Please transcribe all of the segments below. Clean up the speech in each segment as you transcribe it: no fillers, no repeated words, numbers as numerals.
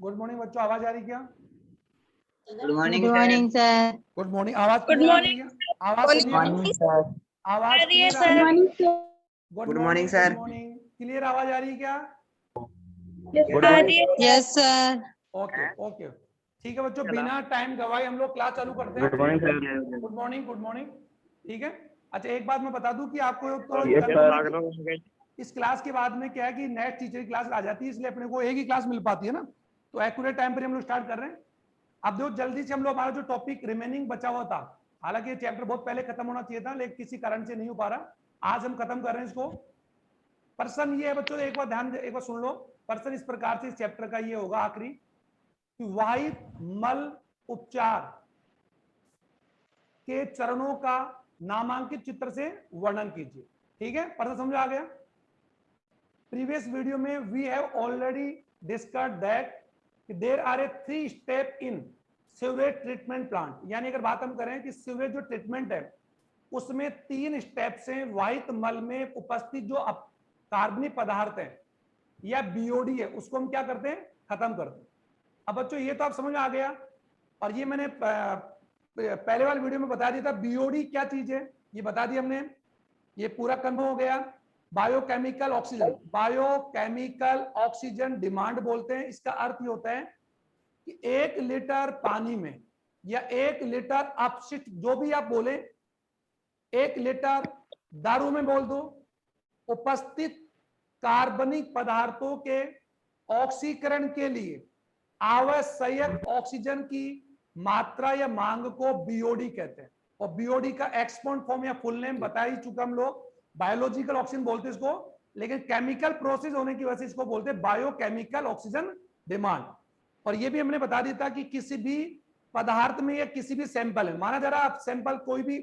Good morning बच्चों, आवाज आ रही क्या? Good morning sir. Good morning, आवाज Good क्लियर आ morning, रही है? आवाज क्लियर आ रही है? सर। आवाज क्लियर आ sir. रही है? Good morning, sir. Good morning, clear आवाज आ रही है क्या? Yes sir. ओके ओके, ठीक है बच्चों, बिना टाइम गवाए हम लोग क्लास चालू करते हैं। Good morning sir. Good morning, good morning, ठीक है। अच्छा, एक बात मैं बता दूं कि आपको तो इस क्लास के बाद में क्या है कि नेक्स्ट टीचर की क्लास आ जाती है, इसलिए अपने को एक ही क्लास मिल पाती है ना, तो एक्यूरेट टाइम पर हम लोग स्टार्ट कर रहे हैं। अब देखो जल्दी से हम लोग, हमारा जो टॉपिक रिमेनिंग बचा हुआ था, हालांकि ये चैप्टर बहुत पहले खत्म होना चाहिए था, लेकिन किसी कारण से नहीं हो पा रहा, आज हम खत्म कर रहे हैं इसको। पर्सन ये है बच्चों, एक बार एक बार सुन लो। पर्सन इस प्रकार से इस चैप्टर का ये होगा आखिरी कि वाहित मल उपचार के चरणों का नामांकित चित्र से वर्णन कीजिए। ठीक है, पर्सन समझ आ गया? प्रीवियस वीडियो में we have already discussed that there are a 3 step in sewerage treatment plant, यानी अगर बात हम करें कि सीवरेज जो ट्रीटमेंट है उसमें 3 स्टेप्स हैं। वाहित मल में उपस्थित जो कार्बनिक पदार्थ है या बीओडी है, उसको हम क्या करते हैं? खत्म करते हैं। अब बच्चों ये तो आप समझ में आ गया, और ये मैंने पहले वाले वीडियो में बता दिया था बीओडी क्या चीज है, ये बता दिया हमने, ये पूरा कंफर्म हो गया। Biochemical oxygen, biochemical oxygen demand बोलते हैं। इसका अर्थ ये होता है कि 1 लीटर पानी में या 1 लीटर अपशिष्ट, जो भी आप बोले, 1 लीटर दारू में बोल दो, उपस्थित कार्बनिक पदार्थों के ऑक्सीकरण के लिए आवश्यक ऑक्सीजन की मात्रा या मांग को बीओडी कहते हैं। और बीओडी का एक्सपोनेंट फॉर्म या फुल नेम बता ही चुका हम लोग, बायोलॉजिकल ऑक्सीजन बोलते हैं इसको, लेकिन केमिकल प्रोसेस होने की वजह से इसको बोलते हैं बायोकेमिकल ऑक्सीजन डिमांड। और ये भी हमने बता दिया था कि किसी भी पदार्थ में या किसी भी सैंपल है, माना जरा आप सैंपल कोई भी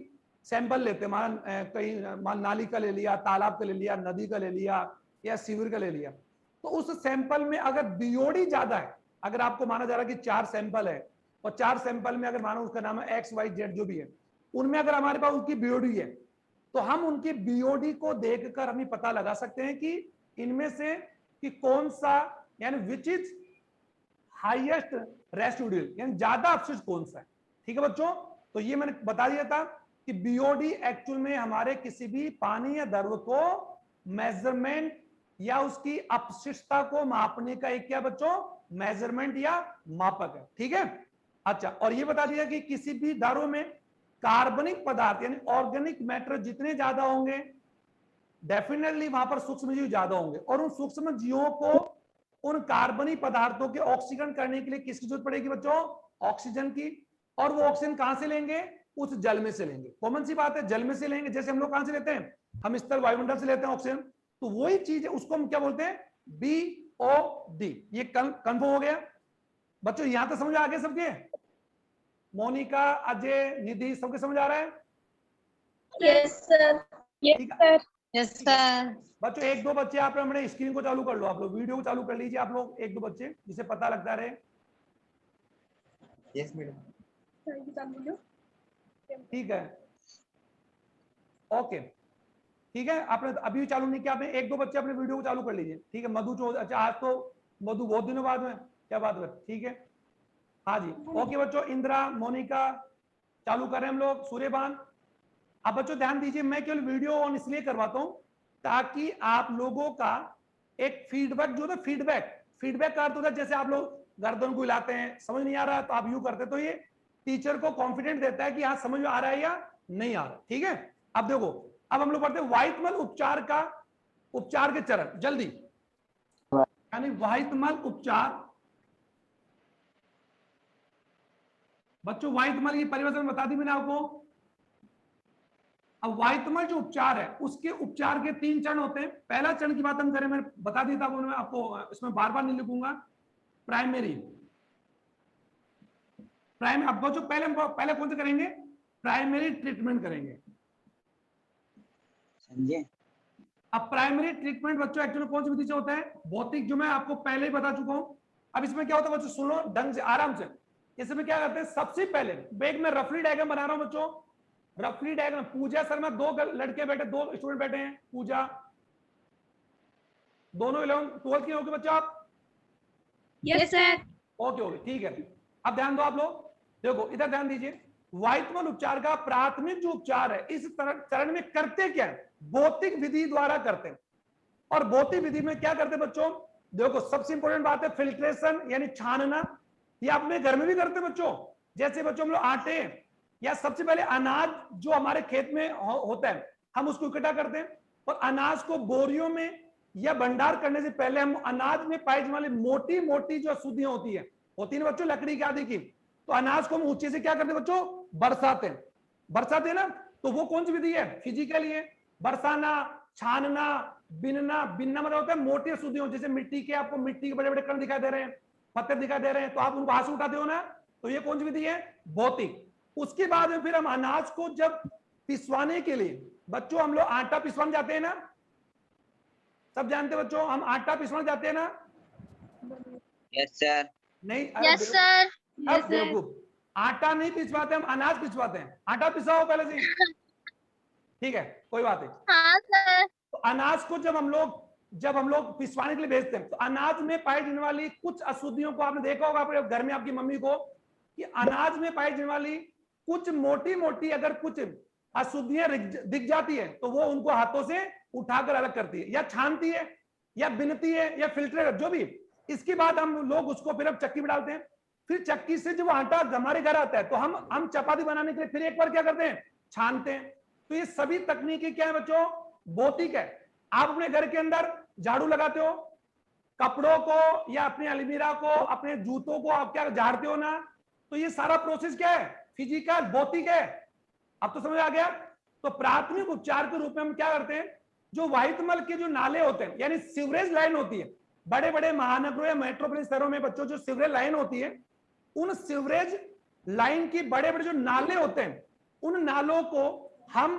सैंपल लेते हैं, माना कहीं नाली का ले लिया, तालाब का ले लिया, नदी का ले लिया या सीवर का ले लिया, तो उस सैंपल में अगर बीओडी ज्यादा है, अगर आपको माना जा रहा है कि 4 सैंपल है और 4 सैंपल में अगर मानो उसका नाम है XYZ जो भी है, उनमें अगर हमारे पास उनकी बीओडी है, तो हम उनकी बीओडी को देखकर हम पता लगा सकते हैं कि इनमें से कि कौन सा, यानी विच इज हाईएस्ट रेसिड्यूल, यानी ज्यादा अपशिष्ट कौन सा है। ठीक है बच्चों, तो ये मैंने बता दिया था कि बीओडी एक्चुअल में हमारे किसी भी पानी या द्रव को मेजरमेंट या उसकी अपशिष्टता को मापने का एक क्या बच्चों? मेजरमेंट या मापक है। ठीक है, अच्छा, और ये बता दिया कि किसी भी द्रव में कार्बनिक पदार्थ यानी ऑर्गेनिक मैटर जितने ज्यादा होंगे, डेफिनेटली वहां पर सूक्ष्म जीव ज्यादा होंगे, और उन सूक्ष्म जीवों को उन कार्बनिक पदार्थों के ऑक्सीकरण करने के लिए किसकी जरूरत पड़ेगी बच्चों? ऑक्सीजन की। और वो ऑक्सीजन कहां से लेंगे? उस जल में से लेंगे। कॉमन सी बात है, जल में से लेंगे। जैसे हम लोग कहां से लेते हैं? हम स्थल वायुमंडल से लेते हैं ऑक्सीजन, तो वही चीज है, उसको हम क्या बोलते हैं? बीओडी। ये कंफर्म हो गया बच्चों? यहां तक समझ आ गया सबके? मोनिका, अजय, निधि, सबके समझ आ रहा है? Yes, sir. Yes, sir. Yes sir. बच्चों 1-2 बच्चे आप अपने स्क्रीन को चालू कर लो, आप लोग वीडियो को चालू कर लीजिए, आप लोग 1-2 बच्चे, जिसे पता लगता रहे। Yes madam. ठीक है, ओके, ठीक है। आपने अभी चालू नहीं किया, आपने 1-2 बच्चे अपने वीडियो को चालू कर लीजिए। ठीक है, मधु चौधरी, अच्छा आज तो मधु बहुत दिनों बाद में, क्या बात है? ठीक है, हाँ जी, ओके बच्चों। इंदिरा, मोनिका, चालू करें हम लोग। सूर्यभान, अब बच्चों ध्यान दीजिए, मैं केवल वीडियो ऑन इसलिए करवाता हूं ताकि आप लोगों का एक फीडबैक जो है, फीडबैक का अर्थ होता है, जैसे आप लोग गर्दन को हिलाते हैं, समझ नहीं आ रहा तो आप यूं करते, तो ये टीचर को कॉन्फिडेंट देता है कि हाँ समझ में आ रहा है या नहीं आ रहा। ठीक है, अब देखो, अब हम लोग पढ़ते हैं वाहित मल उपचार के चरण, जल्दी। यानी वाहित मल उपचार, बच्चों वाहित मल की परिभाषा बता दी मैंने आपको। अब वाहित मल जो उपचार है, उसके उपचार के 3 चरण होते हैं। पहला चरण की बात हम करें, मैंने बता दिया था मैं आपको, इसमें बार बार नहीं लिखूंगा। प्राइमरी, अब बच्चों पहले कौन से करेंगे? प्राइमरी ट्रीटमेंट करेंगे। समझे? अब प्राइमरी ट्रीटमेंट बच्चों एक्चुअली कौन सी विधि से होता है? भौतिक, जो मैं आपको पहले ही बता चुका हूं। अब इसमें क्या होता है बच्चों, सुनो ढंग से, आराम से। इसमें क्या करते हैं? सबसे पहले बैग में रफली डायग्राम बना रहा हूं बच्चों, रफली डायग्राम। पूजा शर्मा, 2 लड़के बैठे, 2 स्टूडेंट बैठे हैं। पूजा, दोनों 11th 12th के होंगे बच्चों आप? Yes, sir. ओके ओके ठीक है। अब ध्यान दो आप लोग, देखो इधर ध्यान दीजिए। वायुमल उपचार का प्राथमिक जो उपचार है इस चरण में करते क्या है, भौतिक विधि द्वारा करते हैं। और भौतिक विधि में क्या करते हैं बच्चों, देखो सबसे इंपॉर्टेंट बात है फिल्ट्रेशन यानी छानना। ये अपने घर में भी करते हैं बच्चों। जैसे बच्चों हम लोग आटे या सबसे पहले अनाज जो हमारे खेत में होता है हम उसको इकट्ठा करते हैं, और अनाज को बोरियों में या भंडार करने से पहले हम अनाज में पाई जाने वाली मोटी मोटी जो अशुद्धियां होती है ना बच्चों, लकड़ी की आदि की, तो अनाज को हम ऊंचे से क्या करते हैं बच्चों, बरसाते हैं ना। तो वो कौन सी विधि है, फिजिकली है। बरसाना, छानना, बिनना मतलब होता है मोटी अशुद्धियों, जैसे मिट्टी के, आपको मिट्टी के बड़े बड़े कण दिखाई दे रहे हैं, पत्थर दिखाई दे रहे हैं, तो आप उनको हाथ से उठाते हो ना, तो ये कौन सी विधि है, भौतिक। उसके बाद में फिर हम अनाज को जब पिसवाने के लिए बच्चों हम लोग आटा पिसवाने जाते हैं ना, सब जानते हैं बच्चों, हम आटा पिसवाने जाते हैं ना। Yes sir. नहीं, यस सर। अब बेवकूफ, आटा नहीं पिसवाते, हम अनाज पिसवाते हैं। आटा पिसाओ पहले से, ठीक है कोई बात नहीं। हाँ सर। तो अनाज को जब हम लोग पिसवाने के लिए भेजते हैं, तो अनाज में पाई जाने वाली कुछ अशुद्धियों को आपने देखा होगा अपने घर में आपकी मम्मी को, कि अनाज में पाई जाने वाली कुछ मोटी मोटी अगर कुछ अशुद्धियां दिख जाती है तो वो उनको हाथों से उठाकर अलग करती है, या छानती है, या बिनती है, या फिल्टर, जो भी। इसके बाद हम लोग उसको फिर अब चक्की में डालते हैं। फिर चक्की से जब आटा हमारे घर आता है तो हम चपाती बनाने के लिए फिर एक बार क्या करते हैं, छानते हैं। तो ये सभी तकनीकी क्या है बच्चों, भौतिक है। आप अपने घर के अंदर झाड़ू लगाते हो, कपड़ों को या अपने अलमीरा को, अपने जूतों को आप क्या झाड़ते हो ना, तो ये सारा प्रोसेस क्या है, फिजिकल, भौतिक है। अब तो समझ आ गया। तो प्राथमिक उपचार के रूप में हम क्या करते हैं, जो वायुमल के जो नाले होते हैं यानी सीवरेज लाइन होती है, बड़े बड़े महानगरों या मेट्रोपोलिस शहरों में बच्चों जो सीवरेज लाइन होती है, उन सीवरेज लाइन की बड़े बड़े जो नाले होते हैं, उन नालों को हम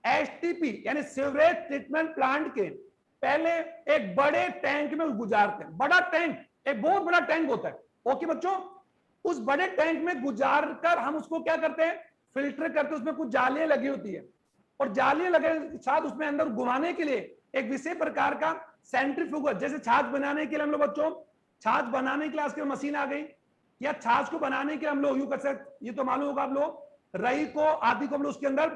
एसटीपी यानी सीवरेज ट्रीटमेंट प्लांट के पहले एक बड़े टैंक में गुजारते हैं। बड़ा टैंक, एक बहुत बड़ा टैंक होता है, ओके बच्चों। उस बड़े टैंक में गुजार कर हम उसको क्या करते हैं, फिल्टर करते हैं। उसमें कुछ जालियां लगी होती है, और जालियां लगे के साथ उसमें अंदर घुमाने के लिए एक विशेष प्रकार का सेंट्रीफ्यूगल, जैसे छाछ बनाने के लिए हम लोग बच्चों, छाछ बनाने के लिए आजकल मशीन आ गई, या छाछ को बनाने के लिए हम लोग यूं कर सकते, ये तो मालूम होगा आप लोग, रई को आदि को हम लोग उसके अंदर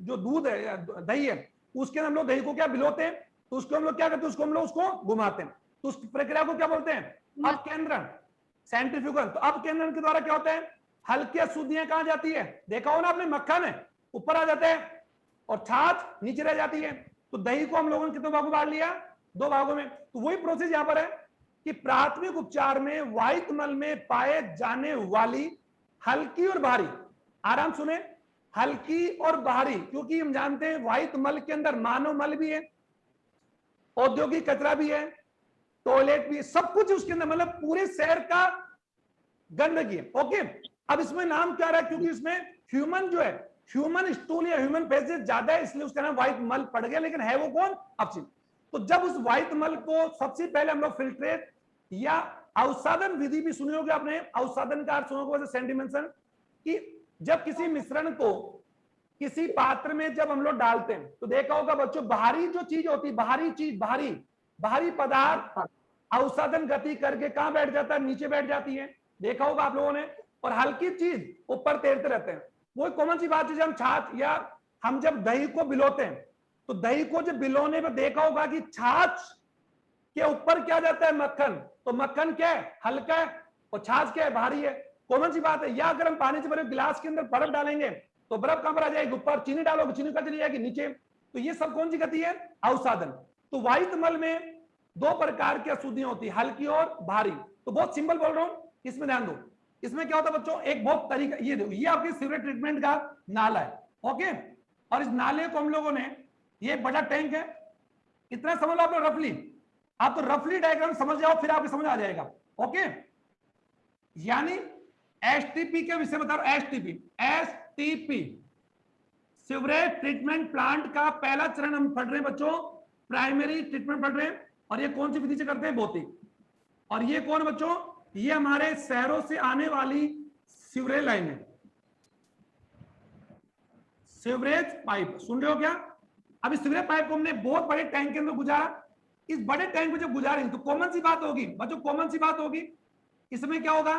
जो दूध है, दही है, उसके अंदर हम लोग दही को क्या भिगोते हैं, तो उसको हम लोग क्या करते हैं, उसको हम लोग उसको घुमाते हैं। तो उस प्रक्रिया को क्या बोलते हैं, अपकेंद्रण, सेंट्रीफ्यूगल। तो अपकेंद्रण के द्वारा क्या होता है, हल्की अशुद्धियां कहां जाती है, देखा हो ना आपने, मक्खन है ऊपर आ जाता है और छाछ नीचे रह जाती है। तो दही को हम लोगों ने कितने भागों में बांट लिया, 2 भागों में। तो वही प्रोसेस यहां पर है कि प्राथमिक उपचार में वायुमल में पाए जाने वाली हल्की और भारी, आराम सुने, हल्की और भारी, क्योंकि हम जानते हैं वायुमल के अंदर मानव मल भी है, औद्योगिक कचरा भी है, टॉयलेट भी है, सब कुछ उसके अंदर, मतलब पूरे शहर का गंदगी है, ओके। अब इसमें नाम क्या रहा है, क्योंकि इसमें ह्यूमन जो है, ह्यूमन स्टूल या ह्यूमन फेसेस ज्यादा है, इसलिए उसका नाम वायुमल पड़ गया, लेकिन है वो कौन, अपशिष्ट। तो जब उस वायुमल को सबसे पहले हम लोग फिल्ट्रेट या अवसादन विधि भी सुनी होगी आपने, अवसादन का अर्थ सुनोगे वैसे सेंडिमेंशन, कि जब किसी मिश्रण को किसी पात्र में जब हम लोग डालते हैं, तो देखा होगा बच्चों, बाहरी जो चीज होती है, बाहरी चीज, बाहरी पदार्थ अवसादन गति करके कहां बैठ जाता है, नीचे बैठ जाती है, देखा होगा आप लोगों ने, और हल्की चीज ऊपर तैरते रहते हैं। वो कॉमन सी बात है, जब हम छाछ या हम जब दही को बिलोते हैं, तो दही को जब बिलोने में देखा होगा कि छाछ के ऊपर क्या जाता है, मक्खन, तो मक्खन क्या है, हल्का है, और छाछ क्या है, भारी है, कॉमन सी बात है। या अगर हम पानी से भरे गिलास के अंदर बर्फ डालेंगे तो बर्फ कहां पर आ जाएगी, ऊपर, चीनी डालोगे चीनी का चली जाएगी नीचे। तो ये सब कौन सी गति है, अवसादन। तो वायुमल में 2 प्रकार की अशुद्धियां होती है, हल्की और भारी। तो बहुत सिंपल बोल रहा हूं, इसमें ध्यान दो। इसमें क्या होता है बच्चों, एक बहुत तरीका, ये आपके सीवरेज ट्रीटमेंट का नाला है, ओके। और इस नाले को हम लोगों ने, ये बड़ा टैंक है, इतना समझ लो आप लोग रफली, आप तो रफली डायग्राम समझ जाओ, फिर आपको समझ आ जाएगा, ओके। यानी एसटीपी के विषय बता रहा हूं, एसटीपी सीवरेज ट्रीटमेंट प्लांट का पहला चरण हम पढ़ रहे हैं बच्चों, प्राइमरी ट्रीटमेंट पढ़ रहे हैं। और ये कौन सी विधि से करते हैं, भौतिक। और ये कौन बच्चों, ये हमारे शहरों से आने वाली सीवरेज लाइन है, सीवरेज पाइप, सुन रहे हो क्या। अब इस सीवरेज पाइप को हमने बहुत बड़े टैंक के अंदर गुजारा। इस बड़े टैंक में जब गुजारेंगे तो कॉमन सी बात होगी बच्चों, कॉमन सी बात होगी, इसमें क्या होगा,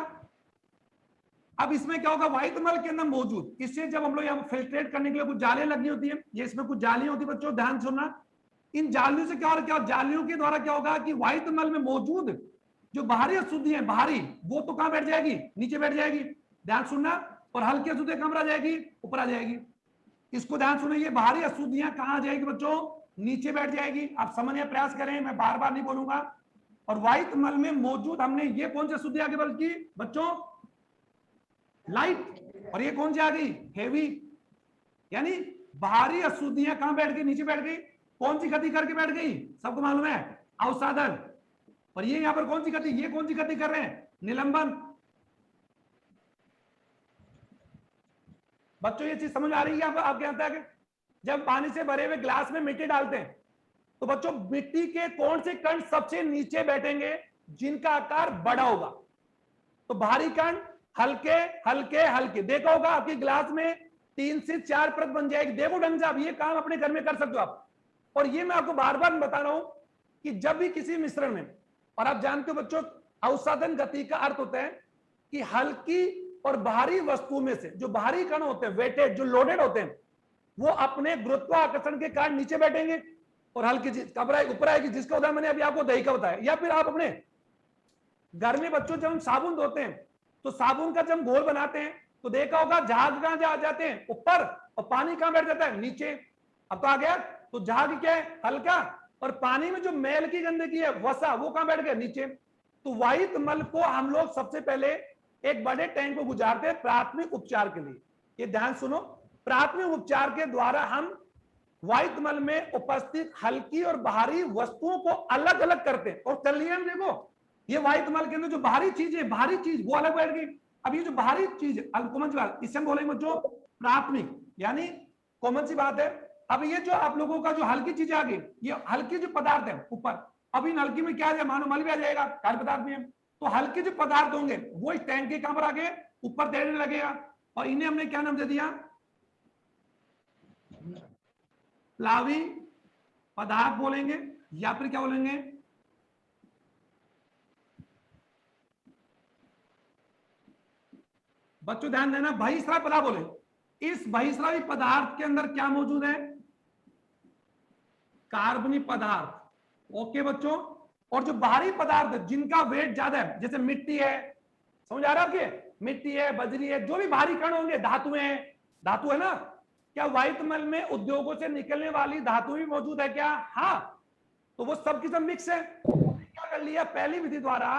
अब इसमें क्या होगा, वाहित मल के अंदर मौजूद, इससे जब हम लोग यहाँ फिल्ट्रेट करने के लिए कुछ जालियां लगी होती है, ये इसमें कुछ जालियां होती है बच्चों, ध्यान सुनना। इन जालियों से क्या हो रहा है, जालियों के द्वारा क्या होगा कि वाहित मल में मौजूद जो बाहरी अशुद्धियां है, बाहरी, वो तो कहां बैठ जाएगी, नीचे बैठ जाएगी, ध्यान सुनना। और हल्की अशुद्धियां कहां आ जाएगी, ऊपर आ जाएगी। इसको ध्यान सुनिए, ये बाहरी अशुद्धियां कहां आ जाएगी बच्चों, नीचे बैठ जाएगी। आप समझने का प्रयास करें, मैं बार बार नहीं बोलूंगा। और वाहित मल में मौजूद हमने ये कौन सी अशुद्धि आ गई बल्कि बच्चों, लाइट। और ये कौन सी आ गई, हेवी। यानी बाहरी अशुद्धियां कहां बैठ गई, नीचे बैठ गई। कौन सी गति करके बैठ गई, सबको मालूम है, अवसादन। और ये यहां पर कौन सी गति, ये कौन सी गति कर रहे हैं, निलंबन। बच्चों ये चीज समझ आ रही है आपके यहां तक। जब पानी से भरे हुए ग्लास में मिट्टी डालते हैं तो बच्चों मिट्टी के कौन से कण सबसे नीचे बैठेंगे, जिनका आकार बड़ा होगा। तो भारी कण हल्के हल्के हल्के, देखा होगा आपके ग्लास में 3 से 4 परत बन जाएगी। देखो ढंग से, आप ये काम अपने घर में कर सकते हो आप। और ये मैं आपको बार बार बता रहा हूं कि जब भी किसी मिश्रण में, और आप जानते हो बच्चों अवसादन गति का अर्थ होता है कि हल्की और भारी वस्तु में से जो भारी कण होते हैं, वेटेड, जो लोडेड होते हैं, वो अपने गुरुत्वाकर्षण के कारण नीचे बैठेंगे और हल्की चीज ऊपर आएगी, जिसका उदाहरण मैंने अभी आपको दही का बताया। या फिर आप अपने घर में बच्चों जब हम साबुन धोते हैं तो साबुन का जब घोल बनाते हैं तो देखा होगा झाग कहां जा जाते हैं, ऊपर, और पानी कहां बैठ जाता है, नीचे। अब तो आ गया, तो झाग क्या है, हल्का, और पानी में जो मैल की गंदगी है, वसा, वो कहां बैठ गया, नीचे। तो वाहित मल को हम लोग सबसे पहले एक बड़े टैंक को गुजारते हैं प्राथमिक उपचार के लिए। ये ध्यान सुनो, प्राथमिक उपचार के द्वारा हम वाहित मल में उपस्थित हल्की और बाहरी वस्तुओं को अलग अलग करते हैं। और चलिए हम देखो, ये वाहित मल के अंदर जो बाहरी चीज है, बाहरी चीज वो अलग बैठ गई। अब ये जो बाहरी चीज, कॉमन सी बात, इससे हम बोलेंगे बच्चों प्राथमिक, यानी कॉमन सी बात है। अब ये जो आप लोगों का जो हल्की चीजें आ गई, ये हल्की जो पदार्थ है ऊपर, अब इन हल्की में क्या है, मानो मल भी आ जाएगा, कार्य पदार्थ में। तो हल्के जो पदार्थ होंगे वो इस टैंक के कहां पर आगे, ऊपर तैरने लगेगा। और इन्हें हमने क्या नाम दे दिया, प्लावी पदार्थ बोलेंगे, या फिर क्या बोलेंगे, बच्चों ध्यान देना, बहिस्रावी पदार्थ बोले। इस बहिस्रावी पदार्थ के अंदर क्या मौजूद है, कार्बनिक पदार्थ। ओके बच्चों, और जो बाहरी पदार्थ है जिनका वेट ज्यादा है, जैसे मिट्टी है, समझ आ रहा है आपके, मिट्टी है, बजरी है, जो भी बाहरी कण होंगे, धातुएं हैं, धातु है ना। क्या वाहित मल में उद्योगों से निकलने वाली धातु भी मौजूद है क्या, हाँ। तो वो सब की सब मिक्स है। क्या कर लिया, पहली विधि द्वारा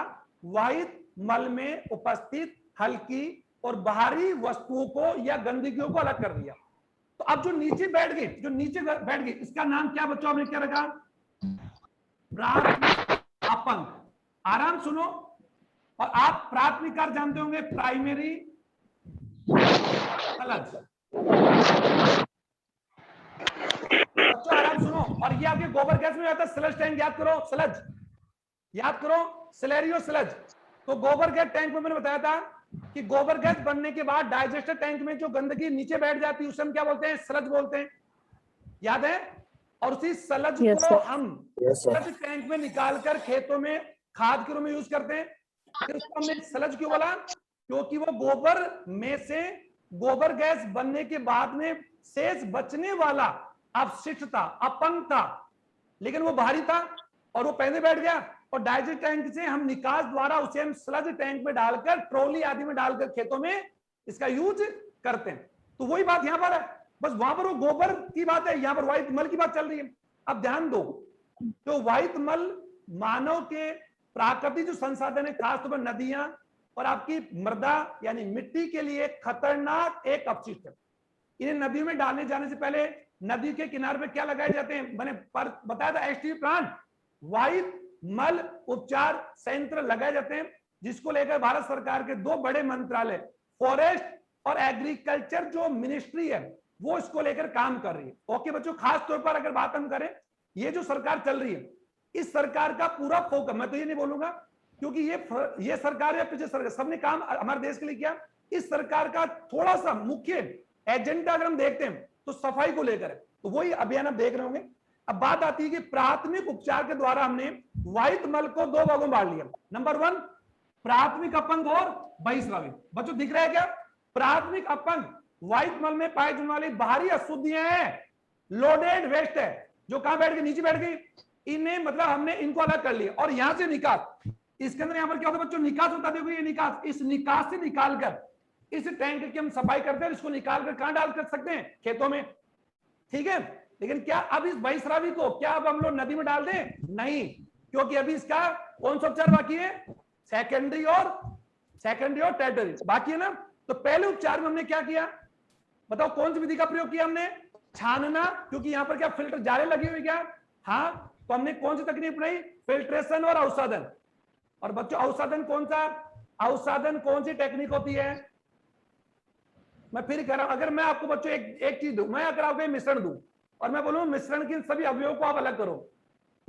वाहित मल में उपस्थित हल्की और बाहरी वस्तुओं को या गंदगियों को अलग कर दिया। तो अब जो नीचे बैठ गई, जो नीचे बैठ गई, इसका नाम क्या बच्चों आपने क्या रखा, प्राथमिक अपंग। आराम सुनो, और आप प्राथमिक कार्य जानते होंगे, प्राइमरी स्लज। बच्चों आराम सुनो, और ये आपके गोबर गैस में आता है स्लज टैंक, याद करो, स्लज याद करो, स्लेरियो स्लज। तो गोबर गैस टैंक में मैंने बताया था कि गोबर गैस बनने के बाद डाइजेस्टर टैंक में जो गंदगी नीचे बैठ जाती है उसे हम क्या बोलते हैं, स्लज बोलते हैं, याद है। और उसी स्लज को हम स्लज टैंक में निकालकर खेतों में खाद के रूप में यूज करते हैं। फिर उसको हमने स्लज क्यों बोला, क्योंकि वो गोबर में से गोबर गैस बनने के बाद में शेष बचने वाला अपशिष्ट था, अपंग था, लेकिन वो भारी था और वो पहले बैठ गया। और डाइजेस्ट टैंक से हम निकास द्वारा उसे हम स्लज टैंक में डालकर, ट्रॉली आदि में डालकर खेतों में इसका यूज करते हैं। तो वही बात यहां पर है, बस वहां पर वो गोबर की बात है, यहां पर वाहित मल की बात चल रही है। अब ध्यान दो, तो वाहित मल मानव के प्राकृतिक जो संसाधन है, खासतौर पर नदियां और आपकी मृदा यानी मिट्टी के लिए खतरनाक एक अपशिष्ट है। इन्हें नदियों में डालने जाने से पहले नदी के किनारे पे क्या लगाए जाते हैं, मैंने बताया था, एसटीपी प्लांट, वाहित मल उपचार संयंत्र लगाए जाते हैं, जिसको लेकर भारत सरकार के 2 बड़े मंत्रालय, फॉरेस्ट और एग्रीकल्चर जो मिनिस्ट्री है, वो इसको लेकर काम कर रही है। ओके बच्चों, खास तौर पर अगर बात हम करें, ये जो सरकार चल रही है, इस सरकार का पूरा फोकस, मैं तो ये नहीं बोलूंगा क्योंकि ये सरकार या पिछले सरकार सबने काम हमारे देश के लिए किया, इस सरकार का थोड़ा सा मुख्य एजेंडा अगर हम देखते हैं तो सफाई को लेकर है। तो वही अभियान आप देख रहे होंगे। अब बात आती है कि प्राथमिक उपचार के द्वारा हमने वाहित मल को 2 भागों में बांट लिया। नंबर 1 प्राथमिक अपंग और बहिस्रावी। बच्चों दिख रहा है क्या? प्राथमिक अपंग वाहित मल में पाई जाने वाली बाहरी अशुद्धियां हैं, लोडेड वेस्ट है, जो कहां बैठ गई? नीचे बैठ गई। इन्हें मतलब हमने इनको अलग कर लिया। और यहां से निकास, इसके अंदर यहां पर क्या होता है बच्चों? निकास होता है। देखो ये निकास, इस निकास से निकालकर इस टैंक की हम सफाई करते हैं, इसको निकालकर कहां डाल कर सकते हैं? खेतों में, ठीक है। लेकिन क्या अब इस बहिस्रावी को क्या अब हम लोग नदी में डाल दें? नहीं, क्योंकि अभी इसका कौन सा उपचार बाकी है? सेकेंडरी और टर्टियरी बाकी है ना। तो पहले उपचार में हमने क्या किया बताओ? कौन सी विधि का प्रयोग किया हमने? छानना, क्योंकि यहां पर क्या फिल्टर जाले लगे हुए क्या? हाँ, तो हमने कौन सी तकनीक अपनाई? फिल्ट्रेशन और अवसादन। और बच्चों अवसादन कौन सा? अवसादन कौन सी टेक्निक होती है? मैं फिर कह रहा हूं, अगर मैं आपको बच्चों एक चीज दूं, मैं अगर आपको मिश्रण दूं और मैं बोलूं मिश्रण के सभी अवयवों को आप अलग करो,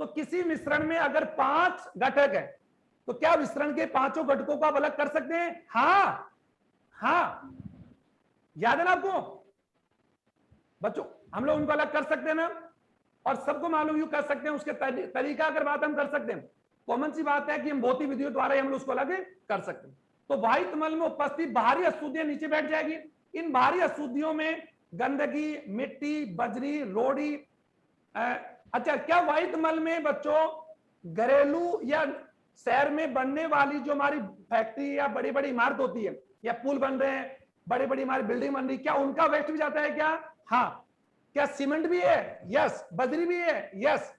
तो किसी मिश्रण में अगर 5 घटक है तो क्या मिश्रण के 5 घटकों को आप अलग कर सकते हैं? हाँ, हाँ, याद है ना आपको बच्चों? हम लोग उनको अलग कर सकते हैं ना, और सबको मालूम यूं कर सकते हैं। उसके तरीका अगर बात हम कर सकते हैं, कॉमन सी बात है कि हम भौतिक विधियों द्वारा ही हम लोग उसको अलग कर सकते हैं। तो वाहित मल में उपस्थित बाहरी अशुद्धियां नीचे बैठ जाएगी। इन बाहरी अशुद्धियों में गंदगी, मिट्टी, बजरी, रोड़ी। अच्छा, क्या वाहित मल में बच्चों घरेलू या शहर में बनने वाली जो हमारी फैक्ट्री या बड़ी बड़ी इमारत होती है, या पुल बन रहे हैं, बड़ी बड़ी हमारी बिल्डिंग बन रही, क्या उनका वेस्ट भी जाता है क्या? हाँ। क्या सीमेंट भी है? यस। बजरी भी है? यस।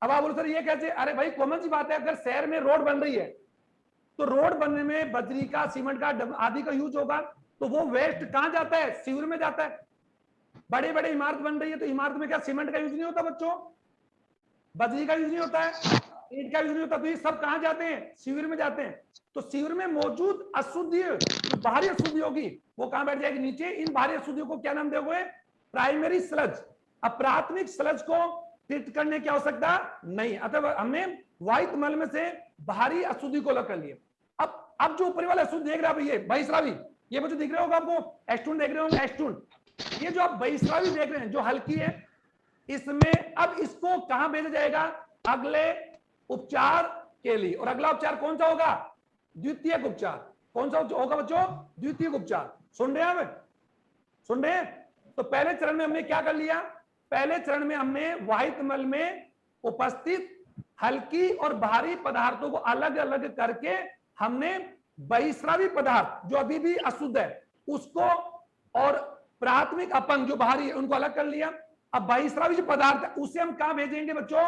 अब आप बोलो सर ये कैसे? अरे भाई कॉमन सी बात है, अगर शहर में रोड बन रही है तो रोड बनने में बजरी का, सीमेंट का, आदि का यूज होगा, तो वो वेस्ट कहां जाता है? सीवर में जाता है। बड़े बड़े इमारत बन रही है तो इमारत में क्या सीमेंट का यूज नहीं होता बच्चों? बजरी का यूज नहीं होता है, ईंट का यूज नहीं होता, तो ये सब कहां जाते हैं? सीवर में जाते हैं। तो सीवर में मौजूद अशुद्धि, बाहरी अशुद्धि होगी, वो कहां बैठ जाएगी? नीचे। इन बाहरी अशुद्धियों को क्या नाम दोगे? Primary sludge. अब प्राथमिक स्लज को ट्रीट करने की आवश्यकता नहीं, अतः हमने वाहित मल में से बाहरी अशुद्धि को अलग कर लिया। अब जो ऊपरी वाला अशुद्ध देख रहे हैं ये बहिस्रावी, ये बच्चों दिख रहे होगा आपको? एस्टून देख रहे होंगे, एस्टून। ये जो आप बहिस्रावी देख रहे हैं जो हल्की है, इसमें अब इसको कहां भेजा जाएगा? अगले उपचार के लिए। और अगला उपचार कौन सा होगा? द्वितीयक उपचार। कौन सा होगा बच्चों? द्वितीयक उपचार। सुन रहे हैं आप? सुन रहे हैं? तो पहले चरण में हमने क्या कर लिया? पहले चरण में हमने वाहित मल में उपस्थित हल्की और भारी पदार्थों को अलग अलग करके हमने बहिस्रावी पदार्थ जो अभी भी अशुद्ध है उसको, और प्राथमिक अपंग जो बाहरी है उनको अलग कर लिया। अब बहिस्रावी जो पदार्थ है उसे हम कहां भेजेंगे बच्चों?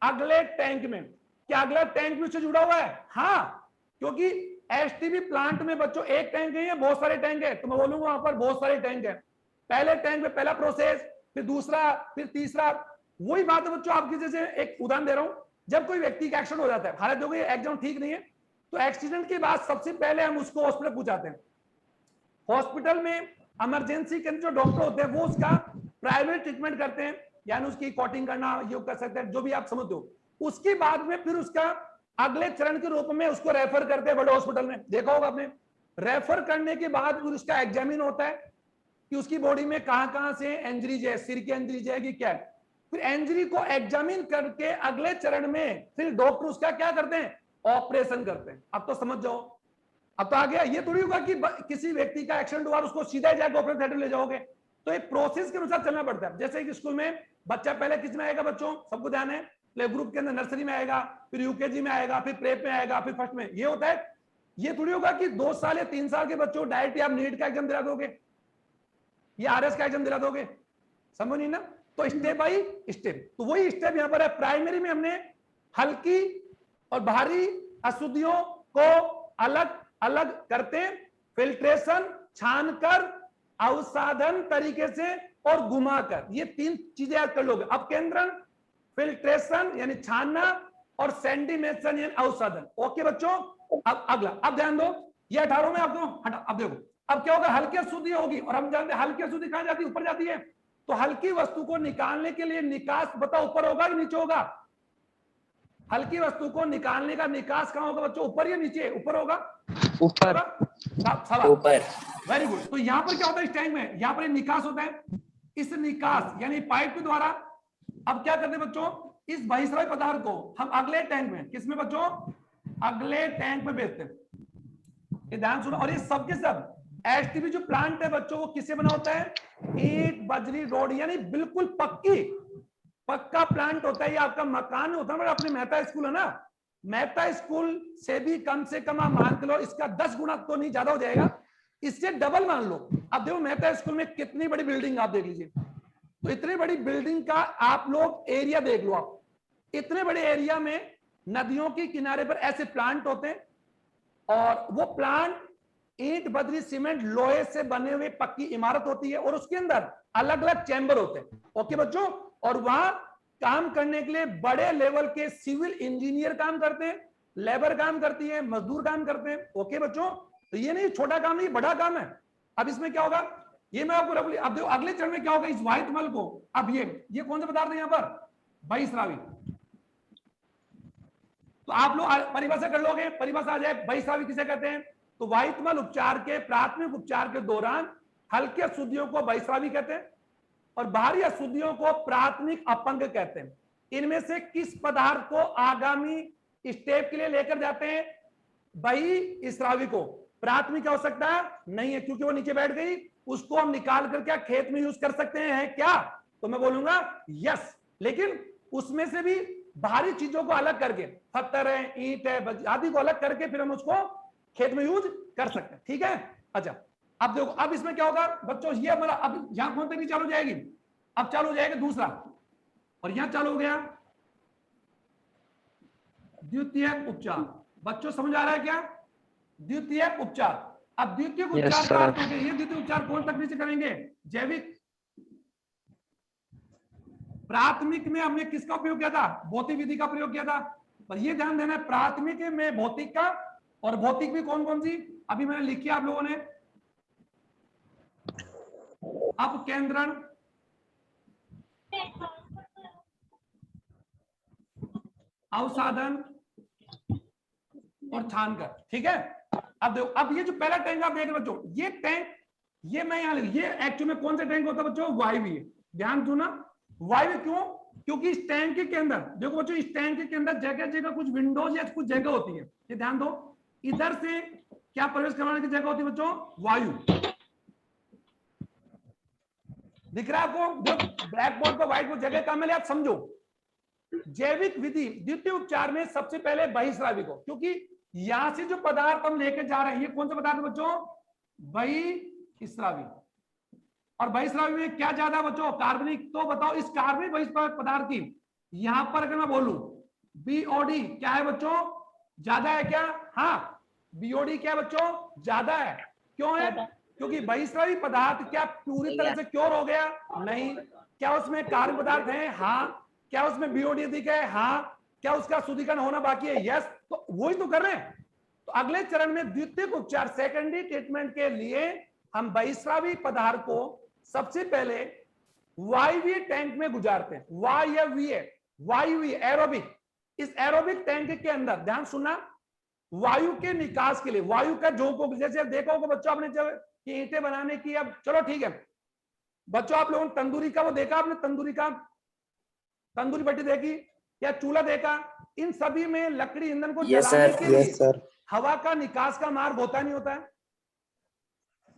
अगले टैंक में। क्या अगला टैंक भी उससे जुड़ा हुआ है? हाँ, क्योंकि एसटीबी प्लांट में बच्चों एक टैंक नहीं है, बहुत सारे टैंक है। तो मैं बोलूंगा वहां पर बहुत सारे टैंक है। पहले टैंक में पहला प्रोसेस, फिर दूसरा, फिर तीसरा। वही बात है बच्चों, आपकी जैसे एक उदाहरण दे रहा हूं, जब कोई व्यक्ति का एक्सीडेंट हो जाता है, हालत हो गई, एकदम ठीक नहीं है, तो एक्सीडेंट के बाद सबसे पहले हम उसको हॉस्पिटल पहुंचाते हैं। हॉस्पिटल में इमरजेंसी के जो डॉक्टर होते हैं वो उसका प्राइवेट ट्रीटमेंट करते हैं, यानी उसकी कॉटिंग करना, ये कर सकते हैं, जो भी आप समझते हो। उसके बाद में फिर उसका अगले चरण के रूप में उसको रेफर करते हैं बड़े हॉस्पिटल में। देखा होगा आपने, रेफर करने के बाद फिर उसका एग्जामिन होता है कि उसकी बॉडी में कहां से इंजरीज है, सिर की इंजरीज है कि क्या है। फिर इंजरी को एग्जामिन करके अगले चरण में फिर डॉक्टर उसका क्या करते हैं? ऑपरेशन करते हैं। अब तो समझ जाओ, अब तो आ गया। ये थोड़ी होगा कि किसी व्यक्ति का एक्सीडेंट हुआ उसको सीधा जाकर ऑपरेशन थिएटर ले जाओगे, तो एक प्रोसेस के अनुसार चलना पड़ता है। जैसे कि स्कूल में बच्चा पहले किस में आएगा बच्चों? सबको ध्यान है, प्ले ग्रुप के अंदर नर्सरी में आएगा, फिर यूकेजी में आएगा, फिर प्रेप में आएगा, फिर फर्स्ट में। ये होता है। ये थोड़ी होगा कि 2 साल या 3 साल के बच्चों डायरेक्ट आप नीट का एग्जाम दिला दोगे या आरएस का एग्जाम दिला दोगे, समझ नहीं ना। तो स्टेप बाई स्टेप, तो वही स्टेप यहां पर है। प्राइमरी में हमने हल्की और भारी अशुद्धियों को अलग अलग करते, फिल्ट्रेशन, छानकर, अवसाधन तरीके से और घुमाकर, ये 3 चीजें याद कर लोगे। अब केंद्रन, फिल्ट्रेशन यानी छानना, और सेंडिमेशन यानी अवसाधन। ओके बच्चों, अब अगला, अब ध्यान दो, ये 18 में आपको हटा। अब देखो अब क्या होगा? हल्की अशुद्धि होगी, और हम जानते हैं हल्की अशुद्धि कहां जाती है? ऊपर जाती है। तो हल्की वस्तु को निकालने के लिए निकास बताओ ऊपर होगा कि नीचे होगा? हल्की वस्तु को निकालने का निकास कहां होगा बच्चों? ऊपर या नीचे? ऊपर होगा। ऊपर। ऊपर। Very good. तो यहां पर क्या होता है इस टैंक में? यहां पर निकास होता है। इस निकास यानी पाइप के द्वारा अब क्या करते हैं बच्चों? इस बहिस्रावी पदार्थ को हम अगले टैंक में, किसमें बच्चों? अगले टैंक में भेजते हैं। ये ध्यान सुनो। और ये सब के सब एचटीपी जो प्लांट है बच्चों वो किससे बना होता है? ईंट, बजरी, रोड, यानी बिल्कुल पक्का प्लांट होता है। ये आपका मकान होता है। अपने मेहता स्कूल है ना, मेहता स्कूल से भी कम से कम आप मान के लो इसका 10 गुना तो नहीं, ज्यादा हो जाएगा, इससे डबल मान लो। अब देखो मेहता स्कूल में कितनी बड़ी बिल्डिंग आप देख लीजिए। तो इतनी बड़ी बिल्डिंग का आप लोग एरिया देख लो। आप इतने बड़े एरिया में नदियों के किनारे पर ऐसे प्लांट होते हैं, और वो प्लांट ईंट, बजरी, सीमेंट, लोहे से बने हुए पक्की इमारत होती है, और उसके अंदर अलग अलग चैम्बर होते हैं। ओके बच्चों, और वहां काम करने के लिए बड़े लेवल के सिविल इंजीनियर काम करते हैं, लेबर काम करती है, मजदूर काम करते हैं। ओके बच्चों, तो ये नहीं छोटा काम नहीं, बड़ा काम है। अब इसमें क्या होगा, ये मैं आपको अब देखो अगले चरण में क्या होगा। इस व्हाइट मल को, अब ये कौन सा पदार्थ है यहाँ पर? बहिस्रावी। तो आप लोग परिभाषा कर लोगे, परिभाषा आ जाए। बहिस्रावी किसे कहते हैं? तो व्हाइट मल उपचार के, प्राथमिक उपचार के दौरान हल्के अशुद्धियों को बहिस्रावी कहते हैं, और बाहरी अशुद्धियों को प्राथमिक अपंग कहते हैं। इनमें से किस पदार्थ को आगामी स्टेप के लिए लेकर जाते हैं? बहिस्रावी को। प्राथमिक आवश्यकता नहीं है क्योंकि वो नीचे बैठ गई, उसको हम निकाल कर क्या खेत में यूज कर सकते हैं क्या? तो मैं बोलूंगा यस, लेकिन उसमें से भी भारी चीजों को अलग करके, पत्थर है, ईंट है, आदि को अलग करके फिर हम उसको खेत में यूज कर सकते हैं। ठीक है, अच्छा अब देखो, अब इसमें क्या होगा बच्चों, ये हमारा अब यहां कौन तक नहीं चालू हो जाएगी, अब चालू हो जाएगा दूसरा, और यहां चालू हो गया द्वितीय उपचार। बच्चों समझ आ रहा है क्या? द्वितीय उपचार। अब द्वितीय उपचार का अर्थ हो गया, ये द्वितीय उपचार कौन तकनीक से करेंगे? जैविक। प्राथमिक में हमने किसका उपयोग किया था? भौतिक विधि का प्रयोग किया था। पर ये ध्यान देना है, प्राथमिक में भौतिक का, और भौतिक भी कौन कौन सी अभी मैंने लिखी आप लोगों ने। अपकेंद्रण, अवसाधन और छानकर। ठीक है, अब देखो, अब ये जो पहला टैंक आप देख रहे बच्चों, ये टैंक, ये मैं यहां ये एक्चुअली में कौन सा टैंक होता है बच्चों? वायवीय। ध्यान सुना, वायवीय क्यों? क्योंकि इस टैंक के अंदर देखो बच्चों, इस टैंक के अंदर जगह जगह कुछ विंडोज या कुछ जगह होती है। ये ध्यान दो, इधर से क्या प्रवेश करवाने की जगह होती है बच्चों? वायु। दिख रहा है आपको? जो ब्लैक बोर्ड पर व्हाइट बोर्ड जगह कम है, आप समझो। जैविक विधि द्वितीय उपचार में सबसे पहले बहिस्रावी को, क्योंकि यहां से जो पदार्थ हम लेकर जा रहे हैं, ये कौन सा पदार्थ बच्चों? बहिस्रावी। और बहिस्रावी में क्या ज्यादा बच्चों? कार्बनिक। तो बताओ इस कार्बनिक बहिस्रावी पदार्थ की यहां पर अगर मैं बोलूं बीओडी क्या है बच्चों? ज्यादा है क्या? हाँ, बीओडी क्या है बच्चों? ज्यादा है। क्यों है? क्योंकि बहिस्रावी पदार्थ क्या पूरी तरह से क्योर हो गया? नहीं। क्या उसमें कार्बन पदार्थ है? हाँ। क्या उसमें बीओडी अधिक है? हाँ। क्या उसका शुद्धिकरण होना बाकी है? यस। तो वही तो कर रहे हैं। तो अगले चरण में द्वितीय उपचार, सेकेंडरी ट्रीटमेंट के लिए हम बहिस्रावी पदार्थ को सबसे पहले वायवीय टैंक में गुजारते हैं। वायवीय एरोबिक। इस एरोबिक टैंक के अंदर ध्यान सुनना, वायु के निकास के लिए, वायु का झोंकों, जैसे देखो बच्चों आपने जब ईंटें बनाने की, अब चलो ठीक है बच्चों, आप लोगों ने तंदूरी का वो देखा, आपने तंदूरी भट्टी देखी या चूल्हा देखा? इन सभी में लकड़ी ईंधन को जलाने के लिए हवा का निकास का मार्ग होता नहीं होता है?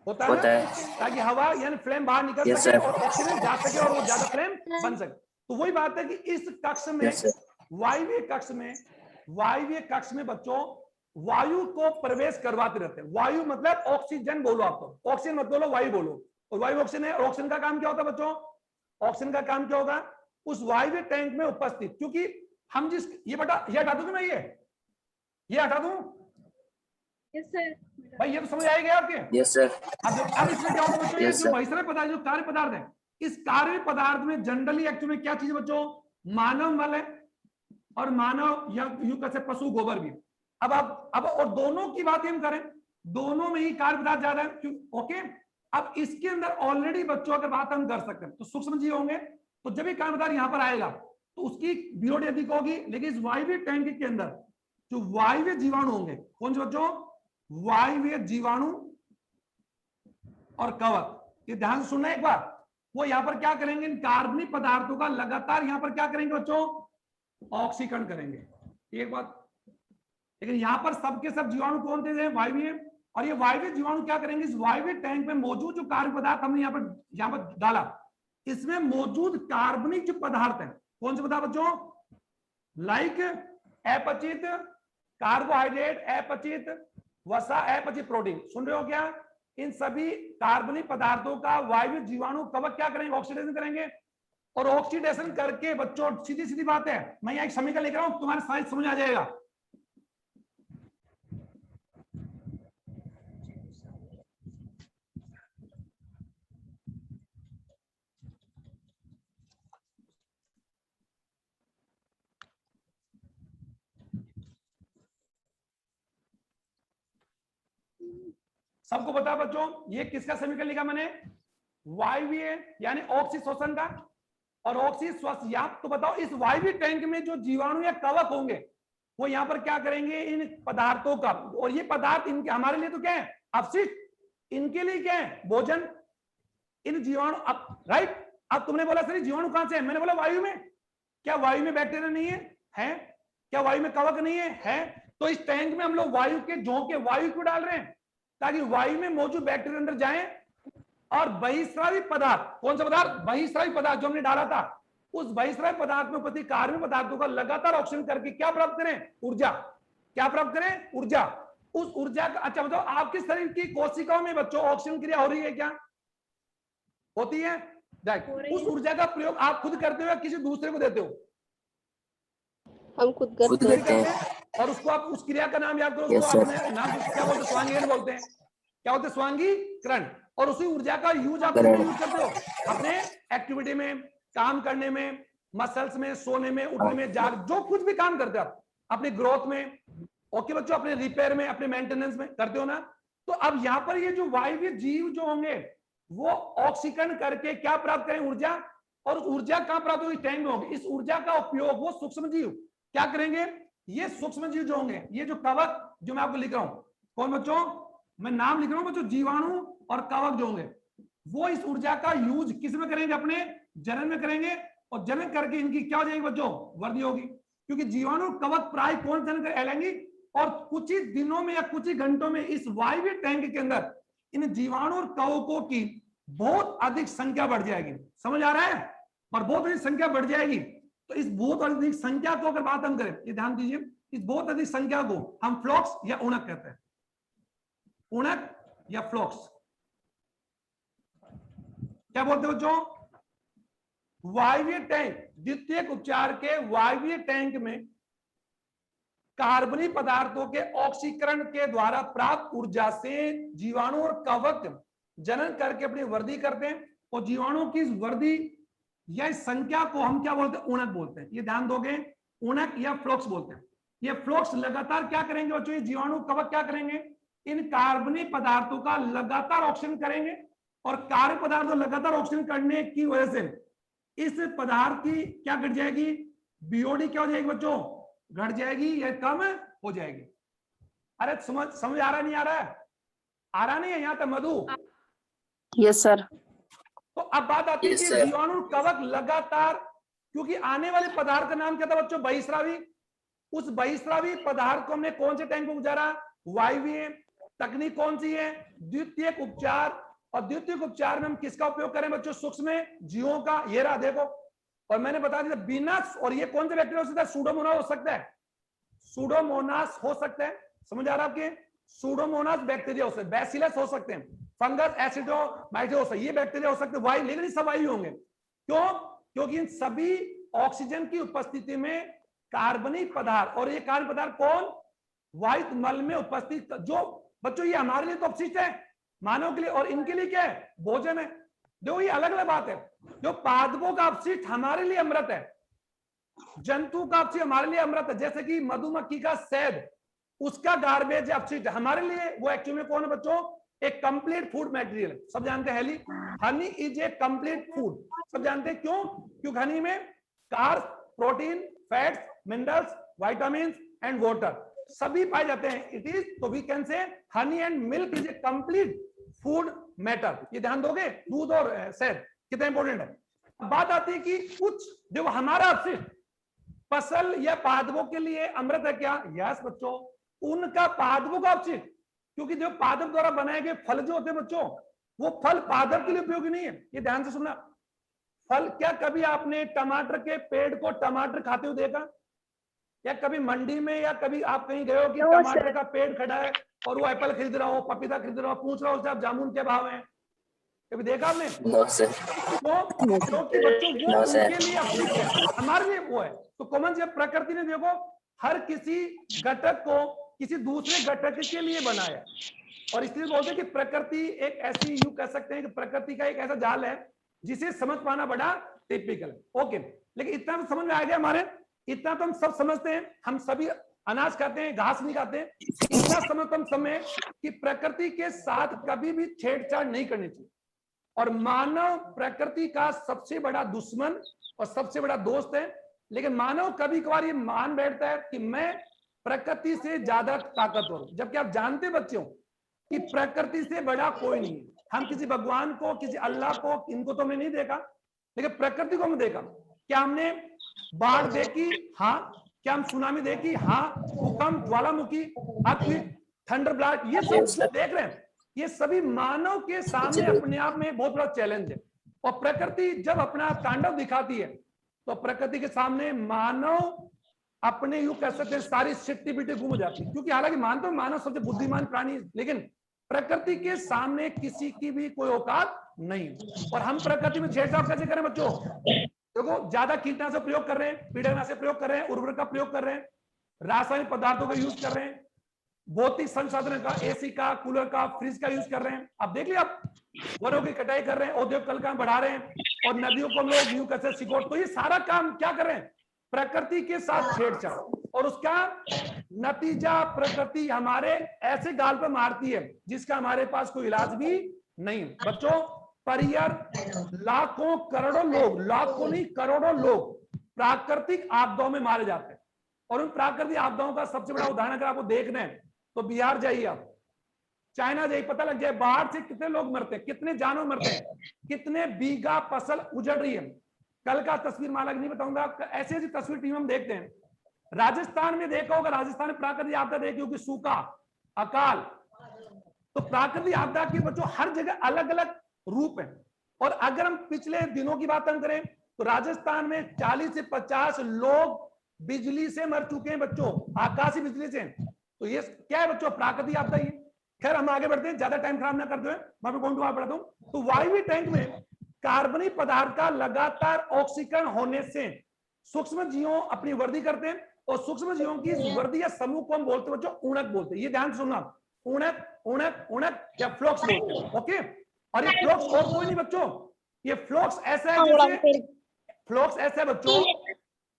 होता है, ताकि हवा यानी फ्लेम बाहर निकल सके और ऑक्सीजन जा सके और वो ज्यादा फ्लेम बन सके। तो वही बात है कि इस कक्ष में, वायवीय कक्ष में बच्चों वायु को प्रवेश करवाते रहते हैं। वायु मतलब ऑक्सीजन बोलो, आप तो ऑक्सीजन मत बोलो, वायु बोलो। और वायु ऑक्सीजन है, और ऑक्सीजन का काम क्या होता है बच्चों? ऑक्सीजन का काम क्या होगा? उस वायवीय टैंक में उपस्थित, क्योंकि हम जिस, ये हटा दूं मैं, ये हटा दूं? Yes sir. भाई ये तो समझ आएगा आपके? Yes sir. अब इसमें क्या होगा बच्चों? ये जो बहिस्रावी पदार्थ, जो कार्य पदार्थ है, इस कार्य पदार्थ में जनरली एक्चुअली क्या चीज बच्चों? मानव मल है और मानव या यूं कह सकते पशु गोबर भी। अब और दोनों की बात हम करें, दोनों में ही कार्य पदार्थ ज्यादा है। ओके, अब इसके अंदर ऑलरेडी बच्चों अगर बात हम कर सकते हैं तो सूक्ष्म जीव होंगे, तो जब भी कार्य पदार्थ यहां पर आएगा तो उसकी बीओडी अधिक होगी। लेकिन इस वायवीय टैंक के अंदर जो वायवीय जीवाणु होंगे, कौन से बच्चों? वायवीय जीवाणु और कवक। ये ध्यान से सुनना एक बार, वो यहां पर क्या करेंगे? इन कार्बनिक पदार्थों का लगातार यहां पर क्या करेंगे बच्चों? ऑक्सीकरण करेंगे। एक बात लेकिन यहाँ पर सबके सब जीवाणु कौन थे? वायवीय। और ये वायवीय जीवाणु क्या करेंगे? इस वायवीय टैंक में मौजूद जो कार्बनिक पदार्थ हमने यहाँ पर डाला, इसमें मौजूद कार्बनिक जो पदार्थ है, कौन से पदार्थ बच्चों? लाइक अपचित कार्बोहाइड्रेट, अपचित वसा, अपचित प्रोटीन। सुन रहे हो क्या? इन सभी कार्बनिक पदार्थों का वायवीय जीवाणु कवक क्या करेंगे? ऑक्सीडेशन करेंगे। और ऑक्सीडेशन करके बच्चों सीधी सीधी बात है, मैं यहाँ एक समीकरण लिख रहा हूं, तुम्हारे साइज समझ आ जाएगा। सबको पता बच्चों ये किसका समीकरण लिखा मैंने? वायवीय यानी ऑक्सीशोषण का। और ऑक्सीश्वसन, या तो बताओ इस वायवीय टैंक में जो जीवाणु या कवक होंगे वो यहाँ पर क्या करेंगे? इन पदार्थों का, और ये पदार्थ इनके हमारे लिए तो क्या है? अपशिष्ट। इनके लिए क्या है? भोजन। इन जीवाणु, अब राइट, अब तुमने बोला सर जीवाणु कहां से है? मैंने बोला वायु में। क्या वायु में बैक्टीरिया नहीं है? है। क्या वायु में कवक नहीं है? है। तो इस टैंक में हम लोग वायु के झोंके वायु क्यों डाल रहे हैं? ताकि वायु में मौजूद बैक्टीरिया अंदर जाए और बहिस्रावी पदार्थ, कौन सा पदार्थ? बहिस्रावी पदार्थ जो हमने डाला था, उस बहिस्रावी पदार्थ में उपस्थित कार्बनिक पदार्थों का लगातार ऑक्सीजन करके क्या प्राप्त करें? ऊर्जा। क्या प्राप्त करें? ऊर्जा। उस ऊर्जा का, अच्छा बताओ आपके शरीर की कोशिकाओं में बच्चों ऑक्सीजन क्रिया हो रही है क्या? होती है। उस ऊर्जा का प्रयोग आप खुद करते हो या किसी दूसरे को देते हो? हम खुद करते हैं। और उसको आप उस क्रिया का नाम याद करो। उसको आपने नाम क्या बोलते हैं? स्वांगीकरण बोलते हैं। क्या होते हैं? स्वांगीकरण। और उसी ऊर्जा का यूज आप यूज करते हो अपने एक्टिविटी में, काम करने में, मसल्स में, सोने में, उठने में, जाग, जो कुछ भी काम करते हो आप अपने ग्रोथ में, ओके बच्चों, अपने रिपेयर में, अपने मेंटेनेंस में करते हो ना। तो अब यहाँ पर ये जो वायवीय जीव जो होंगे वो ऑक्सीकरण करके क्या प्राप्त करें? ऊर्जा। और उस ऊर्जा कहां प्राप्त होगी? टैंक में होगी। इस ऊर्जा का उपयोग वो सूक्ष्म जीव क्या करेंगे? ये सूक्ष्म जीव जो होंगे, ये जो कवक जो मैं आपको लिख रहा हूं, कौन बच्चों? मैं नाम लिख रहा हूं बच्चों, जीवाणु और कवक जो होंगे वो इस ऊर्जा का यूज किस में करेंगे? अपने जनन में करेंगे। और जनन करके इनकी क्या हो जाएगी बच्चों? वृद्धि होगी। क्योंकि जीवाणु कवक प्राय कौन जनन कहलाएंगी? और कुछ ही दिनों में या कुछ ही घंटों में इस वायवीय टैंक के अंदर इन जीवाणु और कवकों की बहुत अधिक संख्या बढ़ जाएगी। समझ आ रहा है? और बहुत अधिक संख्या बढ़ जाएगी। तो इस बहुत अधिक संख्या को अगर बात हम करें, ये ध्यान दीजिए, इस बहुत अधिक संख्या को हम फ्लॉक्स या उणक कहते हैं। उणक या फ्लॉक्स क्या बोलते हैं बच्चों? वायवीय टैंक, द्वितीयक उपचार के वायवीय टैंक में कार्बनिक पदार्थों के ऑक्सीकरण के द्वारा प्राप्त ऊर्जा से जीवाणु और कवक जनन करके अपनी वृद्धि करते हैं। और जीवाणु की इस वृद्धि या इस संख्या को हम क्या बोलते हैं? उणक बोलते हैं। ये ध्यान दोगे, उणक या फ्लॉक्स बोलते हैं। ये फ्लॉक्स लगातार क्या करेंगे बच्चों? ये जीवाणु कवक क्या करेंगे? इन कार्बनिक पदार्थों का लगातार ऑक्सीजन करेंगे। और कार्बनिक पदार्थों लगातार ऑक्सीजन करने की वजह से इस पदार्थ की क्या घट जाएगी? बीओडी क्या हो जाएगी बच्चों? घट जाएगी या कम हो जाएगी। अरे समझ आ रहा नहीं? आ रहा है? आ रहा नहीं है यहाँ तक मधु? Yes sir. तो अब बात आती है कि जीवाणु कवक लगातार, क्योंकि आने वाले पदार्थ का नाम क्या था बच्चों? बहिस्रावी। उस बहिस्रावी पदार्थ को हमने कौन से टैंक में गुजारा? वायवीय। तकनीक कौन सी है? द्वितीयक उपचार। और द्वितीयक उपचार में हम किसका उपयोग करें बच्चों? सूक्ष्म जीवों का। ये रहा देखो, और मैंने बता दिया बिना, और ये कौन से बैक्टीरिया हो सकता है? सूडोमोनास हो सकता है। सूडोमोनास हो सकता है। समझ आ रहा है आपके? सूडोमोनास बैक्टीरिया हो सकते हैं, बैसिलस हो सकते हैं, फंगस, एसिडोमाइसिस हो सकते हैं, ये बैक्टीरिया हो सकते हैं वायु, लेकिन सब वायु होंगे। क्यों? क्योंकि इन सभी ऑक्सीजन की उपस्थिति में कार्बनिक पदार्थ, और ये कार्बनिक पदार्थ कौन? वायु मल में उपस्थित, जो बच्चों ये हमारे लिए तो अपशिष्ट है मानव के लिए, और इनके लिए क्या है? भोजन है। देखो ये अलग अलग बात है। जो पादपों का अपशिष्ट हमारे लिए अमृत है, जंतु का अपशिष्ट हमारे लिए अमृत है। जैसे कि मधुमक्खी का शहद, उसका गार्बेज अपशिष्ट हमारे लिए वो एक्चुअली में कौन है बच्चों? एक कंप्लीट फूड मटेरियल। सब जानते हैं honey is a complete food. सब जानते हैं क्यों? क्योंकि हनी में carbs, protein, fats, minerals, vitamins and water सभी पाए जाते हैं। इट इज, तो we can say honey and milk is a complete food matter. ये ध्यान दोगे, दूध और शहद कितना इंपॉर्टेंट है। अब बात आती है कि कुछ जो हमारा अपशिष्ट फसल या पादपों के लिए अमृत है क्या? यस बच्चों, उनका पादप अवशिष्ट, क्योंकि जो पादप द्वारा बनाए गए फल जो होते हैं बच्चों, वो फल पादप के लिए उपयोगी नहीं है। ये ध्यान से सुनना। फल, क्या कभी आपने टमाटर के पेड़ को टमाटर खाते हुए देखा? या कभी मंडी में या कभी आप कहीं गए हो कि टमाटर का पेड़ खड़ा है और वो एप्पल खरीद रहा हो, पपीता खरीद रहा हो, पूछ रहा हो उससे आप जामुन के भाव हैं? कभी देखा आपने? No sir. क्योंकि बच्चों वो उनके लिए अवशिष्ट है, हमारे लिए वो है। तो कॉमन जब प्रकृति ने देखो हर किसी घटक को किसी दूसरे घटक के लिए बनाया, और इसलिए बोलते हैं कि प्रकृति एक ऐसी, यूं कह सकते हैं कि प्रकृति का एक ऐसा जाल है जिसे समझ पाना बड़ा टिपिकल है। ओके, लेकिन इतना तो समझ में आ गया हमारे, इतना तो हम सब समझते हैं, हम सभी अनाज खाते हैं, घास नहीं खाते हैं। इतना समझ हम समय कि प्रकृति के साथ कभी भी छेड़छाड़ नहीं करनी चाहिए, और मानव प्रकृति का सबसे बड़ा दुश्मन और सबसे बड़ा दोस्त है। लेकिन मानव कभी कभार ये मान बैठता है कि मैं प्रकृति से ज्यादा ताकतवर हूं, जबकि आप जानते बच्चों कि प्रकृति से बड़ा कोई नहीं है। हम किसी भगवान को, किसी अल्लाह को, इनको तो हमने नहीं देखा, लेकिन प्रकृति को हमने देखा। क्या हमने बाढ़ देखी? हाँ। क्या हम सुनामी देखी? हाँ। भूकंप, ज्वालामुखी, अर्थक्वेक, थंडर ब्लास्ट, ये सब देख रहे हैं। ये सभी मानव के सामने अपने आप में बहुत बड़ा चैलेंज है। और प्रकृति जब अपना तांडव दिखाती है तो प्रकृति के सामने मानव अपने, यूं कह सकते हैं, सारी सिट्टी बिट्टी गुम जाती है। क्योंकि हालांकि मानव सबसे बुद्धिमान प्राणी, लेकिन प्रकृति के सामने किसी की भी कोई औकात नहीं। और हम प्रकृति में छेड़छाड़ कैसे करें बच्चों? देखो, ज्यादा कीटनाशक प्रयोग कर रहे हैं, कीटनाशक प्रयोग कर रहे हैं, उर्वरक का प्रयोग कर रहे हैं, रासायनिक पदार्थों का यूज कर रहे हैं, भौतिक संसाधन का, एसी का, कूलर का, फ्रिज का यूज कर रहे हैं। अब देख लिया, आप वनों की कटाई कर रहे हैं, औद्योगिक कल काम बढ़ा रहे हैं, और नदियों को हम लोग यूं कैसे सिकोड़। तो ये सारा काम क्या कर रहे हैं? प्रकृति के साथ छेड़छाड़, और उसका नतीजा प्रकृति हमारे ऐसे गाल पर मारती है जिसका हमारे पास कोई इलाज भी नहीं। बच्चों, पर ईयर लाखों करोड़ों लोग, लाखों नहीं करोड़ों लोग प्राकृतिक आपदाओं में मारे जाते हैं। और उन प्राकृतिक आपदाओं का सबसे बड़ा उदाहरण अगर आपको देखना है तो बिहार जाइए, आप चाइना जाइए, पता लग जाए बाढ़ से कितने लोग मरते हैं, कितने जानवर मरते हैं, कितने बीघा फसल उजड़ रही है। कल का तस्वीर माला नहीं बताऊंगा, ऐसी ऐसी तस्वीर टीवी में देखते हैं। राजस्थान में देखा होगा, राजस्थान में प्राकृतिक आपदा देखी होगी, सूखा, अकाल। तो प्राकृतिक आपदा के बच्चों हर जगह अलग अलग रूप है। और अगर हम पिछले दिनों की बात हम करें तो राजस्थान में 40 से 50 लोग बिजली से मर चुके हैं बच्चों, आकाशीय बिजली से। तो ये क्या है बच्चों? प्राकृतिक आपदा ही। खैर, हम आगे बढ़ते हैं, ज्यादा टाइम खराब ना करते हुए मैं आपको पॉइंट वहां पढ़ाता हूं। तो वायवीय टैंक में कार्बनिक पदार्थ का लगातार ऑक्सीकरण होने से सूक्ष्म जीवों अपनी वृद्धि करते हैं, और सूक्ष्म जीवों की वृद्धि या समूह को हम बोलते हैं बच्चों ऊणक बोलते हैं। ये ध्यान सुनना, ऊणक, ऊणक, ऊणक या फ्लोक्स बोलते हैं। ओके, और ये फ्लोक्स और कोई नहीं बच्चों, ये फ्लोक्स ऐसा है जैसे, फ्लोक्स ऐसा है बच्चों,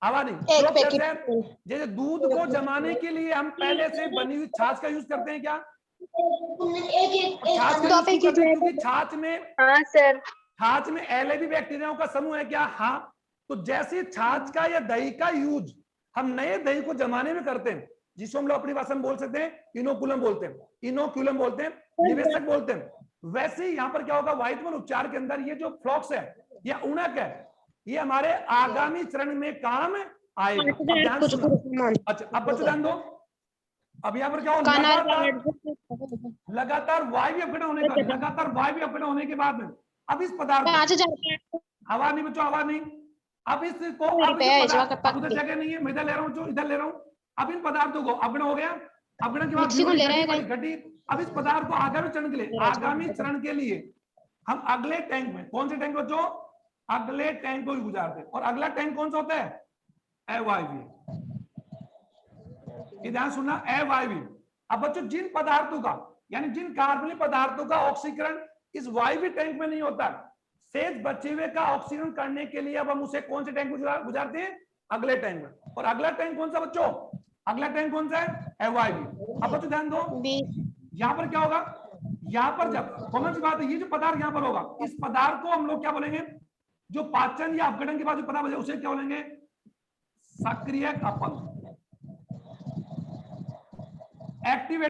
आवाज नहीं, फ्लोक्स ऐसा है जैसे दूध को जमाने के लिए हम पहले से बनी हुई छाछ का यूज करते हैं। क्या छाछ का यूज करते हैं? क्योंकि छाछ में, हाँ सर, छाछ में एलएबी बैक्टीरियाओं का समूह है। क्या? हाँ। तो जैसे छाछ का या दही का यूज हम नए दही को जमाने में करते हैं, जिसको हम लोग अपनी भाषा में बोल सकते हैं इनोकुलम बोलते हैं, इनोकुलम बोलते हैं, निवेशक बोलते हैं। वैसे ही यहाँ पर क्या होगा? वायुमल उपचार के अंदर ये जो फ्लॉक्स है या ऊणक है, ये हमारे आगामी चरण में काम आएगा। अच्छा, अब बच्चों ध्यान दो, अब यहाँ पर क्या होगा? लगातार वायु अपघटन होने का, लगातार वायु अपघटन होने के बाद में अब इस पदार्थ, आवाज नहीं बच्चों, आवाज नहीं, अब इसको, अब उधर जगह नहीं है, मैं इधर ले रहा हूँ, इधर ले रहा हूँ। अब इन पदार्थों को अपघटन हो गया, अपघटन के बाद घटी। अब इस पदार्थ को आगामी चरण के लिए, आगामी चरण के लिए हम अगले टैंक में, कौन से टैंक बच्चों? अगले टैंक को गुजारते हैं। और अगला टैंक कौन सा होता है? अवायवीय। ध्यान सुनना, अवायवीय। अब बच्चों, जिन पदार्थों का, यानी जिन कार्बनिक पदार्थों का ऑक्सीकरण इस वायवीय टैंक में नहीं होता, शेष बचे हुए का ऑक्सीकरण करने के लिए अब हम उसे कौन से टैंक में गुजारते हैं? अगले टैंक में। और अगला टैंक कौन सा बच्चों? अगला टैंक कौन सा है? अवायवीय। अब बच्चों ध्यान दो, यहाँ पर क्या होगा? यहाँ पर जब कॉमन सी बात है, ये जो पदार्थ यहाँ पर होगा, इस पदार्थ को हम लोग क्या बोलेंगे? जो पाचन या अपघटन के बाद जो पदार्थ बचे उसे क्या बोलेंगे? सक्रिय अपंग, एक्टिवेट।